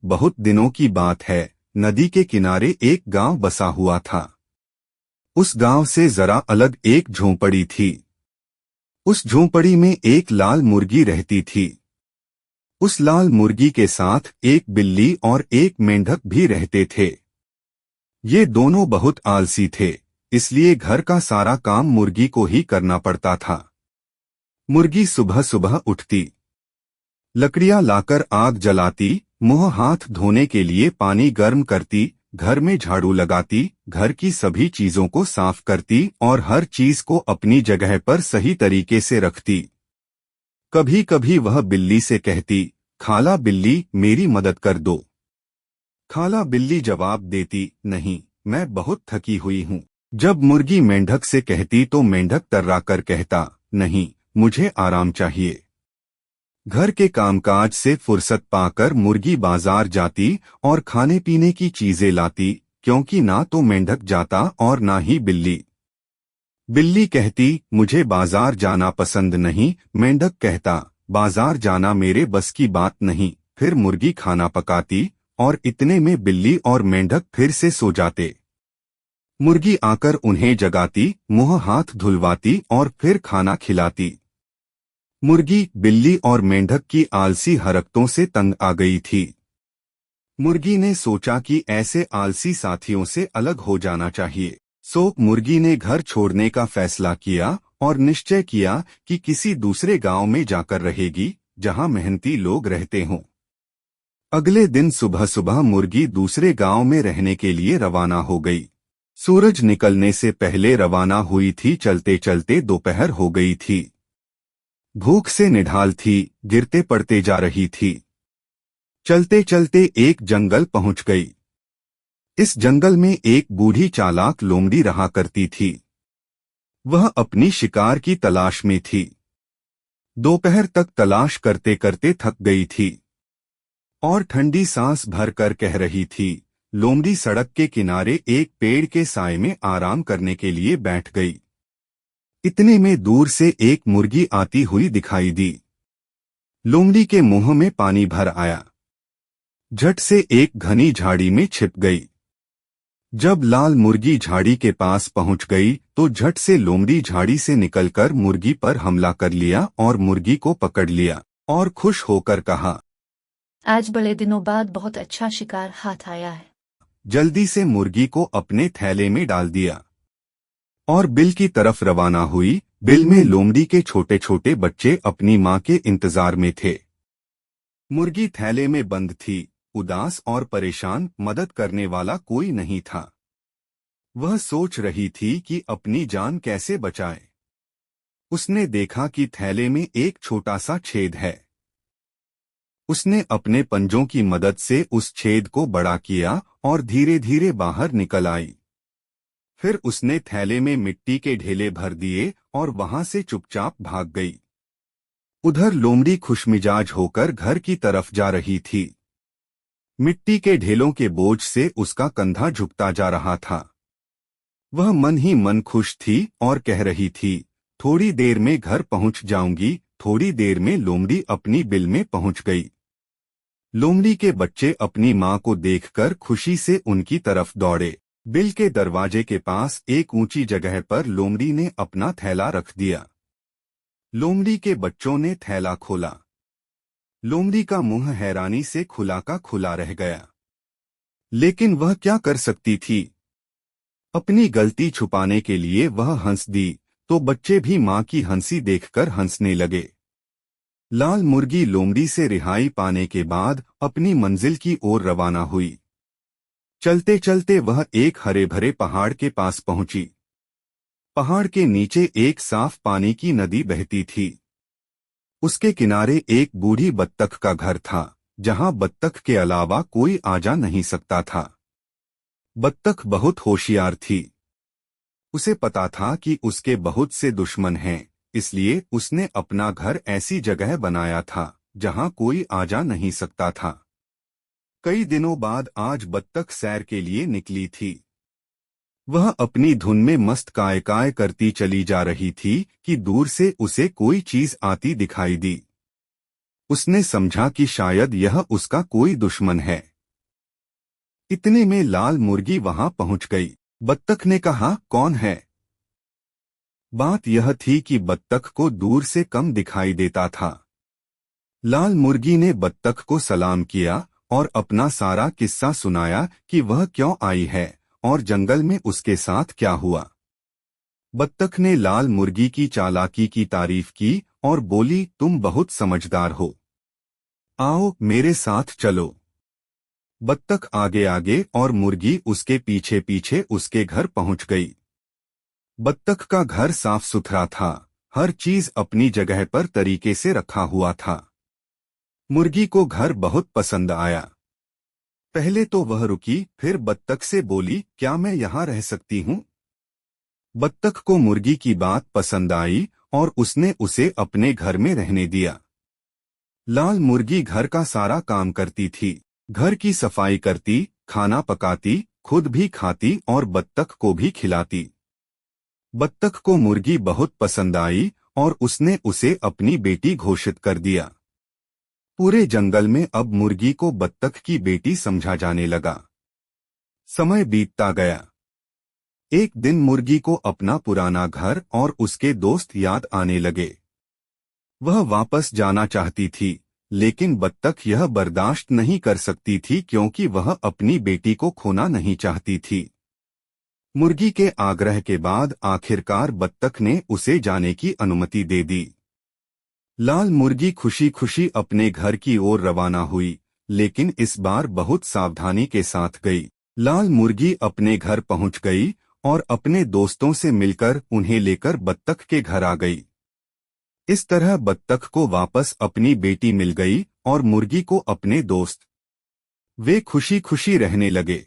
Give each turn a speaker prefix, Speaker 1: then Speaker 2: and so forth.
Speaker 1: बहुत दिनों की बात है। नदी के किनारे एक गांव बसा हुआ था। उस गांव से जरा अलग एक झोंपड़ी थी। उस झोंपड़ी में एक लाल मुर्गी रहती थी। उस लाल मुर्गी के साथ एक बिल्ली और एक मेंढक भी रहते थे। ये दोनों बहुत आलसी थे, इसलिए घर का सारा काम मुर्गी को ही करना पड़ता था। मुर्गी सुबह सुबह उठती, लकड़ियां लाकर आग जलाती, मुंह हाथ धोने के लिए पानी गर्म करती, घर में झाड़ू लगाती, घर की सभी चीजों को साफ करती और हर चीज को अपनी जगह पर सही तरीके से रखती। कभी कभी वह बिल्ली से कहती, खाला बिल्ली मेरी मदद कर दो। खाला बिल्ली जवाब देती, नहीं, मैं बहुत थकी हुई हूँ। जब मुर्गी मेंढक से कहती तो मेंढक तर्राकर कहता, नहीं, मुझे आराम चाहिए। घर के कामकाज से फुर्सत पाकर मुर्गी बाजार जाती और खाने पीने की चीजें लाती, क्योंकि ना तो मेंढक जाता और ना ही बिल्ली। बिल्ली कहती, मुझे बाजार जाना पसंद नहीं। मेंढक कहता, बाजार जाना मेरे बस की बात नहीं। फिर मुर्गी खाना पकाती और इतने में बिल्ली और मेंढक फिर से सो जाते। मुर्गी आकर उन्हें जगाती, मुंह हाथ धुलवाती और फिर खाना खिलाती। मुर्गी, बिल्ली और मेंढक की आलसी हरकतों से तंग आ गई थी। मुर्गी ने सोचा कि ऐसे आलसी साथियों से अलग हो जाना चाहिए। सो मुर्गी ने घर छोड़ने का फैसला किया और निश्चय किया कि किसी दूसरे गांव में जाकर रहेगी, जहां मेहनती लोग रहते हों। अगले दिन सुबह सुबह मुर्गी दूसरे गांव में रहने के लिए रवाना हो गई। सूरज निकलने से पहले रवाना हुई थी। चलते चलते दोपहर हो गई थी। भूख से निढाल थी, गिरते पड़ते जा रही थी। चलते चलते एक जंगल पहुंच गई। इस जंगल में एक बूढ़ी चालाक लोमड़ी रहा करती थी। वह अपनी शिकार की तलाश में थी। दोपहर तक तलाश करते करते थक गई थी और ठंडी सांस भरकर कह रही थी। लोमड़ी सड़क के किनारे एक पेड़ के साए में आराम करने के लिए बैठ गई। इतने में दूर से एक मुर्गी आती हुई दिखाई दी। लोमड़ी के मुंह में पानी भर आया। झट से एक घनी झाड़ी में छिप गई। जब लाल मुर्गी झाड़ी के पास पहुंच गई तो झट से लोमड़ी झाड़ी से निकलकर मुर्गी पर हमला कर लिया और मुर्गी को पकड़ लिया और खुश होकर कहा,
Speaker 2: आज बड़े दिनों बाद बहुत अच्छा शिकार हाथ आया है।
Speaker 1: जल्दी से मुर्गी को अपने थैले में डाल दिया और बिल की तरफ रवाना हुई। बिल में लोमड़ी के छोटे छोटे बच्चे अपनी मां के इंतजार में थे। मुर्गी थैले में बंद थी, उदास और परेशान। मदद करने वाला कोई नहीं था। वह सोच रही थी कि अपनी जान कैसे बचाए। उसने देखा कि थैले में एक छोटा सा छेद है। उसने अपने पंजों की मदद से उस छेद को बड़ा किया और धीरे धीरे बाहर निकल आई। फिर उसने थैले में मिट्टी के ढेले भर दिए और वहां से चुपचाप भाग गई। उधर लोमड़ी खुशमिजाज होकर घर की तरफ जा रही थी। मिट्टी के ढेलों के बोझ से उसका कंधा झुकता जा रहा था। वह मन ही मन खुश थी और कह रही थी, थोड़ी देर में घर पहुंच जाऊंगी। थोड़ी देर में लोमड़ी अपनी बिल में पहुंच गई। लोमड़ी के बच्चे अपनी मां को देखकर खुशी से उनकी तरफ दौड़े। बिल के दरवाजे के पास एक ऊंची जगह पर लोमड़ी ने अपना थैला रख दिया। लोमड़ी के बच्चों ने थैला खोला। लोमड़ी का मुंह हैरानी से खुला का खुला रह गया। लेकिन वह क्या कर सकती थी? अपनी गलती छुपाने के लिए वह हंस दी, तो बच्चे भी मां की हंसी देखकर हंसने लगे। लाल मुर्गी लोमड़ी से रिहाई पाने के बाद अपनी मंजिल की ओर रवाना हुई। चलते चलते वह एक हरे भरे पहाड़ के पास पहुंची। पहाड़ के नीचे एक साफ पानी की नदी बहती थी। उसके किनारे एक बूढ़ी बत्तख का घर था, जहां बत्तख के अलावा कोई आ जा नहीं सकता था। बत्तख बहुत होशियार थी। उसे पता था कि उसके बहुत से दुश्मन हैं, इसलिए उसने अपना घर ऐसी जगह बनाया था जहां कोई आ जा नहीं सकता था। कई दिनों बाद आज बत्तख सैर के लिए निकली थी। वह अपनी धुन में मस्त काय काय करती चली जा रही थी कि दूर से उसे कोई चीज आती दिखाई दी। उसने समझा कि शायद यह उसका कोई दुश्मन है। इतने में लाल मुर्गी वहां पहुंच गई। बत्तख ने कहा, कौन है? बात यह थी कि बत्तख को दूर से कम दिखाई देता था। लाल मुर्गी ने बत्तख को सलाम किया और अपना सारा किस्सा सुनाया कि वह क्यों आई है और जंगल में उसके साथ क्या हुआ। बत्तख ने लाल मुर्गी की चालाकी की तारीफ की और बोली, तुम बहुत समझदार हो, आओ मेरे साथ चलो। बत्तख आगे आगे और मुर्गी उसके पीछे पीछे उसके घर पहुंच गई। बत्तख का घर साफ सुथरा था, हर चीज अपनी जगह पर तरीके से रखा हुआ था। मुर्गी को घर बहुत पसंद आया। पहले तो वह रुकी, फिर बत्तख से बोली, क्या मैं यहाँ रह सकती हूँ? बत्तख को मुर्गी की बात पसंद आई और उसने उसे अपने घर में रहने दिया। लाल मुर्गी घर का सारा काम करती थी, घर की सफाई करती, खाना पकाती, खुद भी खाती और बत्तख को भी खिलाती। बत्तख को मुर्गी बहुत पसंद आई और उसने उसे अपनी बेटी घोषित कर दिया। पूरे जंगल में अब मुर्गी को बत्तख की बेटी समझा जाने लगा। समय बीतता गया। एक दिन मुर्गी को अपना पुराना घर और उसके दोस्त याद आने लगे। वह वापस जाना चाहती थी, लेकिन बत्तख यह बर्दाश्त नहीं कर सकती थी क्योंकि वह अपनी बेटी को खोना नहीं चाहती थी। मुर्गी के आग्रह के बाद आखिरकार बत्तख ने उसे जाने की अनुमति दे दी। लाल मुर्गी खुशी खुशी अपने घर की ओर रवाना हुई, लेकिन इस बार बहुत सावधानी के साथ गई। लाल मुर्गी अपने घर पहुंच गई और अपने दोस्तों से मिलकर उन्हें लेकर बत्तख के घर आ गई। इस तरह बत्तख को वापस अपनी बेटी मिल गई और मुर्गी को अपने दोस्त। वे खुशी खुशी रहने लगे।